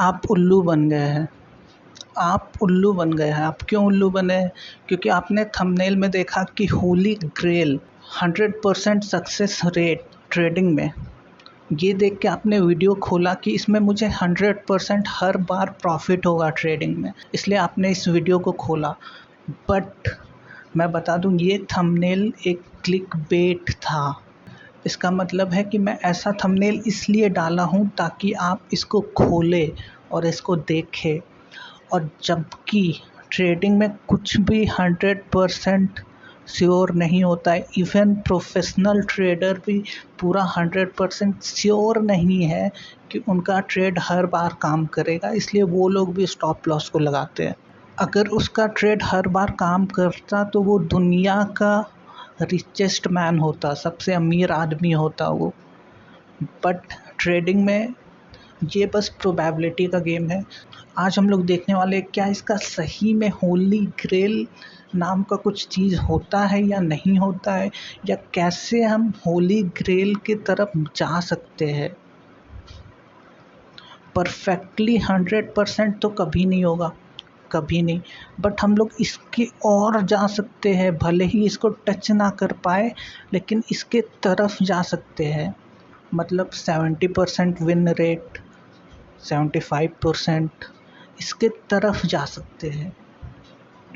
आप उल्लू बन गए हैं। आप उल्लू बन गए हैं। आप क्यों उल्लू बने हैं? क्योंकि आपने थंबनेल में देखा कि holy grail 100% success rate trading में। ये देख के आपने वीडियो खोला कि इसमें मुझे 100% हर बार प्रॉफिट होगा ट्रेडिंग में, इसलिए आपने इस वीडियो को खोला। बट मैं बता दूं, ये थंबनेल एक क्लिक बेट था। इसका मतलब है कि मैं ऐसा थंबनेल इसलिए डाला हूँ ताकि आप इसको खोलें और इसको देखें। और जबकि ट्रेडिंग में कुछ भी 100% श्योर नहीं होता है। इवन प्रोफेशनल ट्रेडर भी पूरा 100% श्योर नहीं है कि उनका ट्रेड हर बार काम करेगा, इसलिए वो लोग भी स्टॉप लॉस को लगाते हैं। अगर उसका ट्रेड हर बार काम करता तो वो दुनिया का रिचेस्ट मैन होता, सबसे अमीर आदमी होता वो। बट ट्रेडिंग में ये बस प्रोबेबिलिटी का गेम है। आज हम लोग देखने वाले हैं क्या इसका सही में होली ग्रेल नाम का कुछ चीज़ होता है या नहीं होता है, या कैसे हम होली ग्रेल की तरफ जा सकते हैं। परफेक्टली 100% तो कभी नहीं होगा, कभी नहीं। बट हम लोग इसके और जा सकते हैं, भले ही इसको टच ना कर पाए लेकिन इसके तरफ जा सकते हैं। मतलब 70% विन रेट, 75% इसके तरफ जा सकते हैं।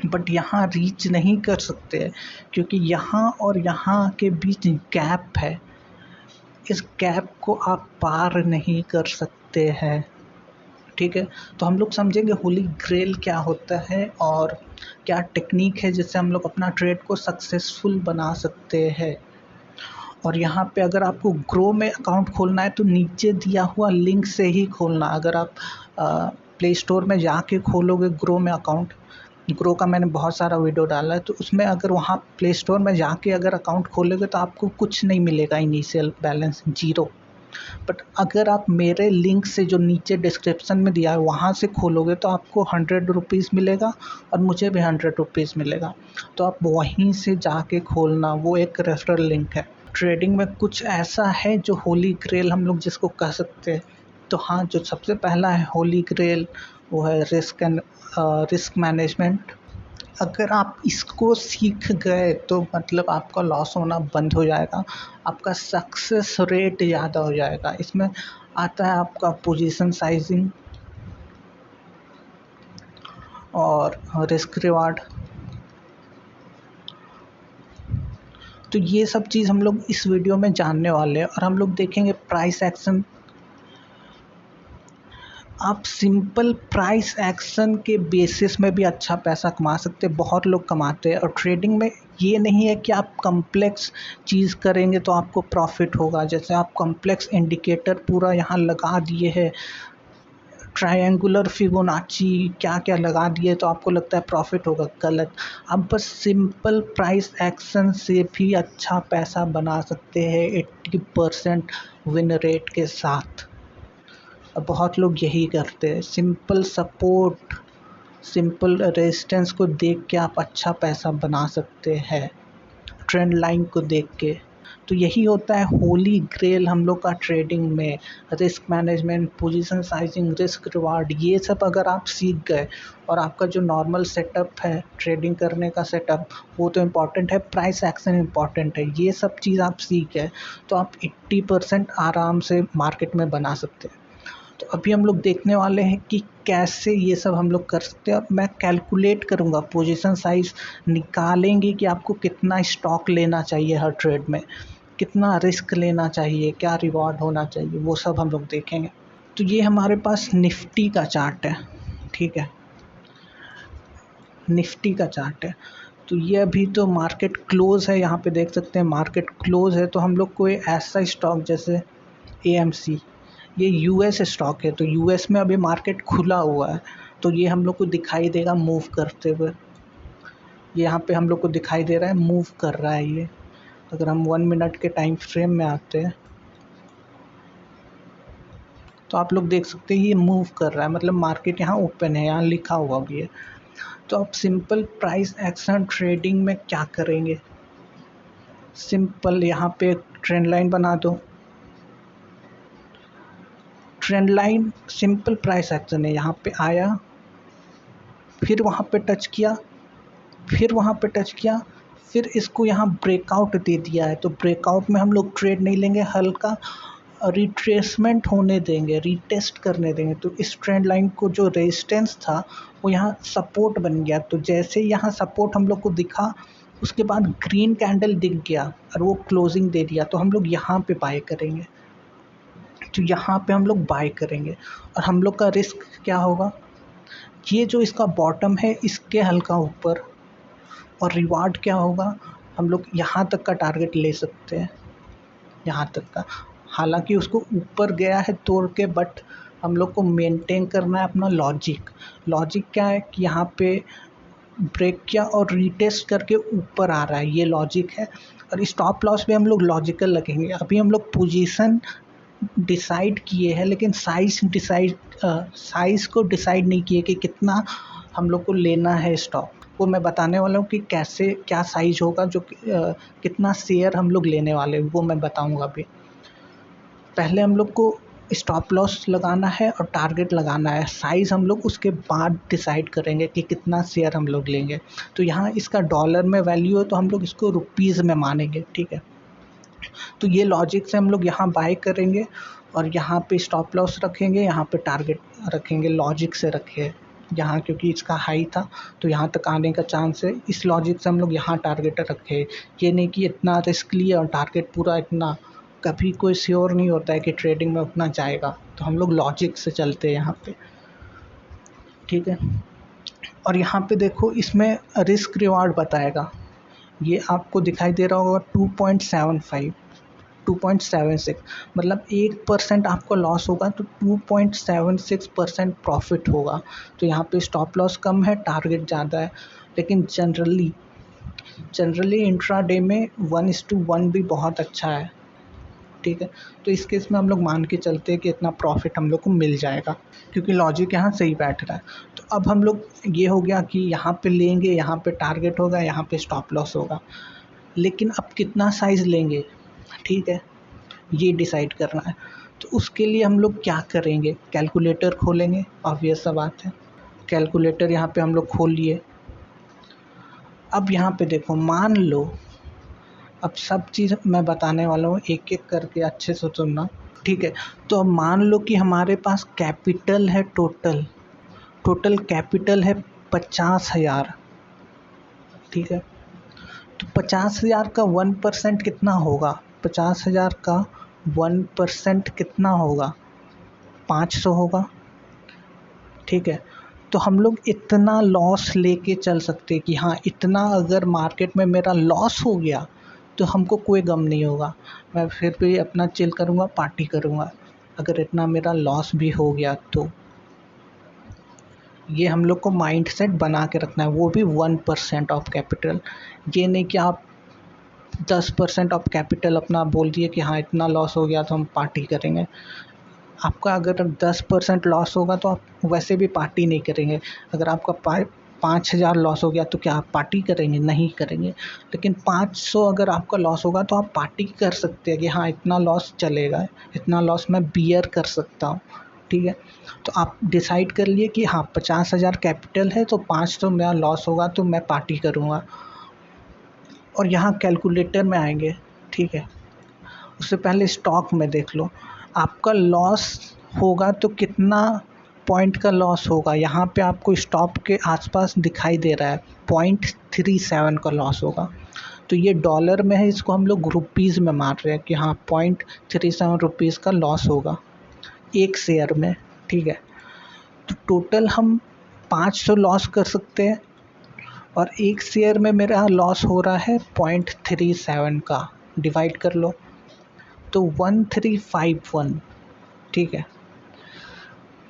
बट यहाँ रीच नहीं कर सकते हैं क्योंकि यहाँ और यहाँ के बीच गैप है। इस गैप को आप पार नहीं कर सकते हैं। ठीक है, तो हम लोग समझेंगे होली ग्रेल क्या होता है और क्या टेक्निक है जिससे हम लोग अपना ट्रेड को सक्सेसफुल बना सकते हैं। और यहाँ पे अगर आपको ग्रो में अकाउंट खोलना है तो नीचे दिया हुआ लिंक से ही खोलना। अगर आप प्ले स्टोर में जाके खोलोगे ग्रो में अकाउंट, ग्रो का मैंने बहुत सारा वीडियो डाला है, तो उसमें अगर वहाँ प्ले स्टोर में जाके अगर अकाउंट खोलोगे तो आपको कुछ नहीं मिलेगा, इनिशियल बैलेंस जीरो। बट अगर आप मेरे लिंक से जो नीचे डिस्क्रिप्शन में दिया है वहाँ से खोलोगे तो आपको 100 रुपीज़ मिलेगा और मुझे भी 100 रुपीज़ मिलेगा। तो आप वहीं से जाके खोलना, वो एक रेफरल लिंक है। ट्रेडिंग में कुछ ऐसा है जो होली ग्रेल हम लोग जिसको कह सकते हैं। तो हाँ, जो सबसे पहला है होली ग्रेल वो है रिस्क मैनेजमेंट। अगर आप इसको सीख गए तो मतलब आपका लॉस होना बंद हो जाएगा, आपका सक्सेस रेट ज़्यादा हो जाएगा। इसमें आता है आपका पोजीशन साइजिंग और रिस्क रिवार्ड। तो ये सब चीज़ हम लोग इस वीडियो में जानने वाले हैं और हम लोग देखेंगे प्राइस एक्शन। आप सिंपल प्राइस एक्शन के बेसिस में भी अच्छा पैसा कमा सकते हैं, बहुत लोग कमाते हैं। और ट्रेडिंग में ये नहीं है कि आप कॉम्प्लेक्स चीज़ करेंगे तो आपको प्रॉफिट होगा। जैसे आप कॉम्प्लेक्स इंडिकेटर पूरा यहाँ लगा दिए हैं, ट्रायंगुलर फिबोनाची क्या क्या लगा दिए तो आपको लगता है प्रॉफिट होगा, गलत। आप बस सिंपल प्राइस एक्शन से भी अच्छा पैसा बना सकते हैं 80% विन रेट के साथ। बहुत लोग यही करते हैं, सिंपल सपोर्ट, सिंपल रेजिस्टेंस को देख के आप अच्छा पैसा बना सकते हैं, ट्रेंड लाइन को देख के। तो यही होता है होली ग्रेल हम लोग का ट्रेडिंग में। Risk management, position sizing, risk reward, ये सब अगर आप सीख गए और आपका जो नॉर्मल सेटअप है ट्रेडिंग करने का सेटअप वो तो इम्पॉर्टेंट है, प्राइस एक्शन इम्पॉर्टेंट है, ये सब चीज़ आप सीख गए तो आप 80% आराम से मार्केट में बना सकते हैं। तो अभी हम लोग देखने वाले हैं कि कैसे ये सब हम लोग कर सकते हैं। और मैं कैलकुलेट करूँगा, पोजीशन साइज़ निकालेंगे कि आपको कितना स्टॉक लेना चाहिए हर ट्रेड में, कितना रिस्क लेना चाहिए, क्या रिवॉर्ड होना चाहिए, वो सब हम लोग देखेंगे। तो ये हमारे पास निफ्टी का चार्ट है, ठीक है, निफ्टी का चार्ट है। तो ये अभी तो मार्केट क्लोज़ है, यहाँ पे देख सकते हैं मार्केट क्लोज़ है। तो हम लोग कोई ऐसा स्टॉक जैसे AMC, ये यूएस स्टॉक है, तो यूएस में अभी मार्केट खुला हुआ है तो ये हम लोग को दिखाई देगा मूव करते हुए। ये यहाँ पे हम लोग को दिखाई दे रहा है मूव कर रहा है ये। अगर हम 1 मिनट के टाइम फ्रेम में आते हैं तो आप लोग देख सकते हैं ये मूव कर रहा है, मतलब मार्केट यहाँ ओपन है, यहाँ लिखा हुआ भी है। तो आप सिंपल प्राइस एक्शन ट्रेडिंग में क्या करेंगे, सिंपल यहाँ पे ट्रेंड लाइन बना दो, trend line simple price action है, यहाँ पे आया, फिर वहाँ पे टच किया, फिर वहाँ पे टच किया, फिर इसको यहाँ ब्रेकआउट दे दिया है। तो ब्रेकआउट में हम लोग ट्रेड नहीं लेंगे, हल्का रिट्रेसमेंट होने देंगे, रीटेस्ट करने देंगे। तो इस ट्रेंड लाइन को जो रेजिस्टेंस था वो यहाँ सपोर्ट बन गया। तो जैसे यहाँ सपोर्ट हम लोग को दिखा, उसके बाद ग्रीन कैंडल दिख गया और वो क्लोजिंग दे दिया, तो हम लोग यहाँ पे बाय करेंगे। तो यहाँ पे हम लोग बाय करेंगे और हम लोग का रिस्क क्या होगा, ये जो इसका बॉटम है इसके हल्का ऊपर, और रिवार्ड क्या होगा, हम लोग यहाँ तक का टारगेट ले सकते हैं, यहाँ तक का। हालांकि उसको ऊपर गया है तोड़ के, बट हम लोग को मेंटेन करना है अपना लॉजिक। लॉजिक क्या है कि यहाँ पे ब्रेक किया और रीटेस्ट करके ऊपर आ रहा है, ये लॉजिक है। और स्टॉप लॉस भी हम लोग लॉजिकल लगेंगे। अभी हम लोग पोजीशन डिसाइड किए हैं, लेकिन साइज़ को डिसाइड नहीं किए कि कितना हम लोग को लेना है स्टॉक। वो मैं बताने वाला हूँ कि कैसे क्या साइज़ होगा, जो कितना शेयर हम लोग लेने वाले हैं वो मैं बताऊँगा अभी। पहले हम लोग को स्टॉप लॉस लगाना है और टारगेट लगाना है, साइज़ हम लोग उसके बाद डिसाइड करेंगे कि कितना शेयर हम लोग लेंगे। तो यहाँ इसका डॉलर में वैल्यू है तो हम लोग इसको रुपीज़ में मानेंगे, ठीक है। तो ये लॉजिक से हम लोग यहाँ बाय करेंगे और यहाँ पे स्टॉप लॉस रखेंगे, यहाँ पे टारगेट रखेंगे, लॉजिक से रखे यहाँ, क्योंकि इसका हाई था तो यहाँ तक आने का चांस है। इस लॉजिक से हम लोग यहाँ टारगेट रखे, ये नहीं कि इतना रिस्क लिया और टारगेट पूरा इतना, कभी कोई श्योर नहीं होता है कि ट्रेडिंग में उतना जाएगा। तो हम लोग लॉजिक से चलते हैं यहाँ पे, ठीक है। और यहाँ पे देखो इसमें रिस्क रिवार्ड बताएगा, ये आपको दिखाई दे रहा होगा 2.75 2.76, मतलब 1% आपको लॉस होगा तो 2.76% प्रॉफिट होगा। तो यहाँ पे स्टॉप लॉस कम है, टारगेट ज़्यादा है। लेकिन जनरली इंट्राडे में 1:1 भी बहुत अच्छा है, ठीक है। तो इस केस में हम लोग मान के चलते हैं कि इतना प्रॉफिट हम लोग को मिल जाएगा, क्योंकि लॉजिक यहाँ सही बैठ रहा है। तो अब हम लोग, ये हो गया कि यहाँ पे लेंगे, यहाँ पे टारगेट होगा, यहाँ पे स्टॉप लॉस होगा, लेकिन अब कितना साइज़ लेंगे, ठीक है, ये डिसाइड करना है। तो उसके लिए हम लोग क्या करेंगे, कैलकुलेटर खोलेंगे, ऑब्वियस सा बात है। कैलकुलेटर यहाँ पे हम लोग खोल लिए। अब यहाँ पे देखो, मान लो, अब सब चीज़ मैं बताने वाला हूँ एक एक करके, अच्छे से सुनना, ठीक है। तो अब मान लो कि हमारे पास कैपिटल है, टोटल कैपिटल है 50,000, ठीक है। तो 50,000 का 1% कितना होगा, 50,000 का 1% कितना होगा, 500 होगा, ठीक है। तो हम लोग इतना लॉस लेके चल सकते हैं कि हाँ, इतना अगर मार्केट में मेरा लॉस हो गया तो हमको कोई गम नहीं होगा, मैं फिर भी अपना चिल करूँगा, पार्टी करूँगा, अगर इतना मेरा लॉस भी हो गया तो। ये हम लोग को माइंड सेट बना के रखना है, वो भी 1% ऑफ कैपिटल। ये नहीं कि आप 10% ऑफ कैपिटल अपना बोल दिए कि हाँ इतना लॉस हो गया तो हम पार्टी करेंगे। आपका अगर 10% लॉस होगा तो आप वैसे भी पार्टी नहीं करेंगे। अगर आपका 5,000 लॉस हो गया तो क्या आप पार्टी करेंगे, नहीं करेंगे। लेकिन 500 अगर आपका लॉस होगा तो आप पार्टी कर सकते हैं कि हाँ इतना लॉस चलेगा, इतना लॉस मैं बियर कर सकता हूँ, ठीक है। तो आप डिसाइड कर लिए कि हाँ 50,000 कैपिटल है तो 500 मेरा लॉस होगा तो मैं पार्टी करूँगा। और यहाँ कैलकुलेटर में आएंगे, ठीक है। उससे पहले स्टॉक में देख लो, आपका लॉस होगा तो कितना पॉइंट का लॉस होगा। यहाँ पे आपको स्टॉप के आसपास दिखाई दे रहा है 0.37 का लॉस होगा। तो ये डॉलर में है, इसको हम लोग रुपीज़ में मार रहे हैं कि हाँ 0.37 रुपीज़ का लॉस होगा एक शेयर में, ठीक है। तो टोटल हम 500 लॉस कर सकते हैं और एक शेयर में मेरा लॉस हो रहा है 0.37 का, डिवाइड कर लो तो 1351, ठीक है।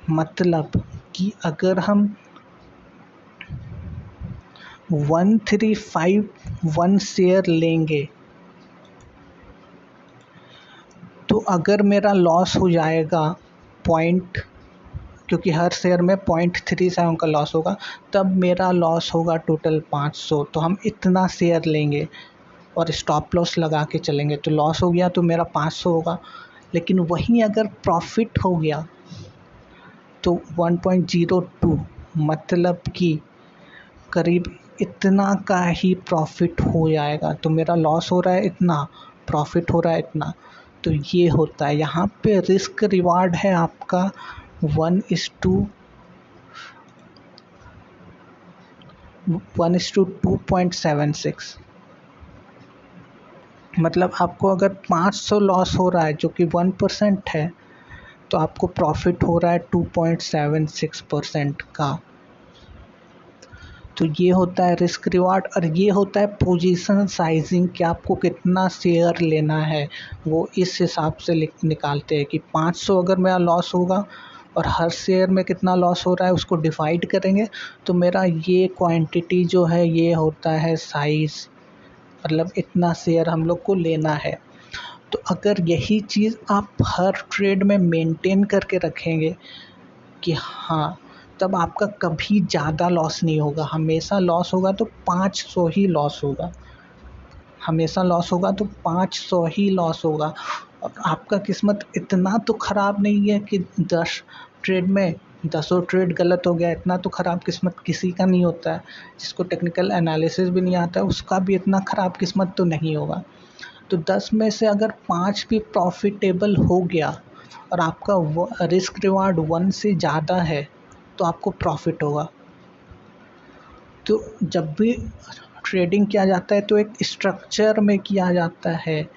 मतलब कि अगर हम 1351 शेयर लेंगे तो अगर मेरा लॉस हो जाएगा क्योंकि हर शेयर में 0.37 का लॉस होगा, तब मेरा लॉस होगा टोटल 500। तो हम इतना शेयर लेंगे और स्टॉप लॉस लगा के चलेंगे, तो लॉस हो गया तो मेरा 500 होगा। लेकिन वहीं अगर प्रॉफिट हो गया तो 1.02 मतलब कि करीब इतना का ही प्रॉफिट हो जाएगा। तो मेरा लॉस हो रहा है इतना, प्रॉफिट हो रहा है इतना। तो ये होता है यहाँ पे रिस्क रिवार्ड है आपका 1:2.76। मतलब आपको अगर 500 लॉस हो रहा है जो कि 1% है, तो आपको प्रॉफिट हो रहा है 2.76% का। तो ये होता है रिस्क रिवार्ड। और ये होता है पोजीशन साइजिंग कि आपको कितना शेयर लेना है, वो इस हिसाब से निकालते हैं कि 500 अगर मेरा लॉस होगा और हर शेयर में कितना लॉस हो रहा है उसको डिवाइड करेंगे, तो मेरा ये क्वांटिटी जो है ये होता है साइज़, मतलब इतना शेयर हम लोग को लेना है। तो अगर यही चीज़ आप हर ट्रेड में मेंटेन करके रखेंगे कि हाँ, तब आपका कभी ज़्यादा लॉस नहीं होगा। हमेशा लॉस होगा तो 500 ही लॉस होगा, हमेशा लॉस होगा तो 500 ही लॉस होगा। और आपका किस्मत इतना तो ख़राब नहीं है कि 10 ट्रेड में 10 ट्रेड गलत हो गया। इतना तो ख़राब किस्मत किसी का नहीं होता है, जिसको टेक्निकल एनालिसिस भी नहीं आता है उसका भी इतना ख़राब किस्मत तो नहीं होगा। तो 10 में से अगर 5 भी प्रॉफिटेबल हो गया और आपका रिस्क रिवार्ड 1 से ज़्यादा है, तो आपको प्रॉफिट होगा। तो जब भी ट्रेडिंग किया जाता है तो एक स्ट्रक्चर में किया जाता है,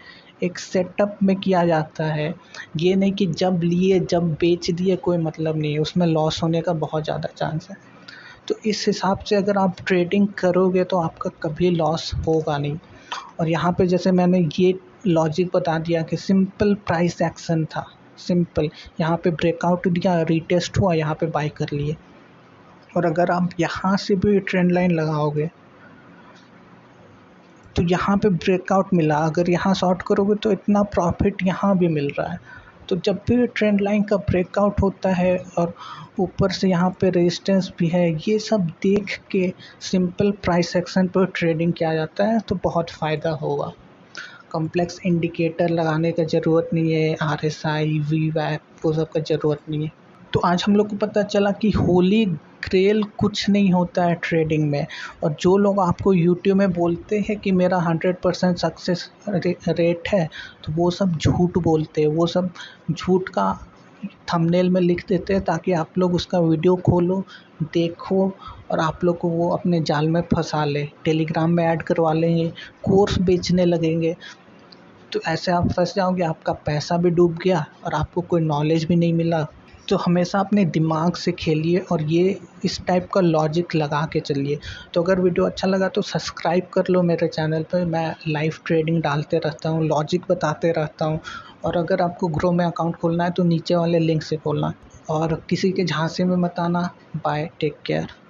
एक सेटअप में किया जाता है। ये नहीं कि जब लिए जब बेच दिए कोई मतलब नहीं है, उसमें लॉस होने का बहुत ज़्यादा चांस है। तो इस हिसाब से अगर आप ट्रेडिंग करोगे तो आपका कभी लॉस होगा नहीं। और यहाँ पे जैसे मैंने ये लॉजिक बता दिया कि सिंपल प्राइस एक्शन था, सिंपल, यहाँ पे ब्रेकआउट दिया, रीटेस्ट हुआ, यहाँ पे बाय कर लिए। और अगर आप यहाँ से भी ट्रेंड लाइन लगाओगे तो यहाँ पे ब्रेकआउट मिला, अगर यहाँ शॉर्ट करोगे तो इतना प्रॉफिट यहाँ भी मिल रहा है। तो जब भी ट्रेंड लाइन का ब्रेकआउट होता है और ऊपर से यहाँ पे रेजिस्टेंस भी है, ये सब देख के सिंपल प्राइस एक्शन पर ट्रेडिंग किया जाता है तो बहुत फ़ायदा होगा। कॉम्प्लेक्स इंडिकेटर लगाने का ज़रूरत नहीं है, RSI VWAP वो सब का ज़रूरत नहीं है। तो आज हम लोग को पता चला कि होली ग्रेल कुछ नहीं होता है ट्रेडिंग में। और जो लोग आपको यूट्यूब में बोलते हैं कि मेरा 100% सक्सेस रेट है, तो वो सब झूठ बोलते हैं। वो सब झूठ का थंबनेल में लिख देते हैं ताकि आप लोग उसका वीडियो खोलो, देखो और आप लोग को वो अपने जाल में फंसा ले, टेलीग्राम में ऐड करवा लेंगे, कोर्स बेचने लगेंगे। तो ऐसे आप फंस जाओगे, आपका पैसा भी डूब गया और आपको कोई नॉलेज भी नहीं मिला। तो हमेशा अपने दिमाग से खेलिए और ये इस टाइप का लॉजिक लगा के चलिए। तो अगर वीडियो अच्छा लगा तो सब्सक्राइब कर लो मेरे चैनल पर। मैं लाइव ट्रेडिंग डालते रहता हूँ, लॉजिक बताते रहता हूँ। और अगर आपको ग्रो में अकाउंट खोलना है तो नीचे वाले लिंक से खोलना, और किसी के झांसे में मत आना। Bye, take care.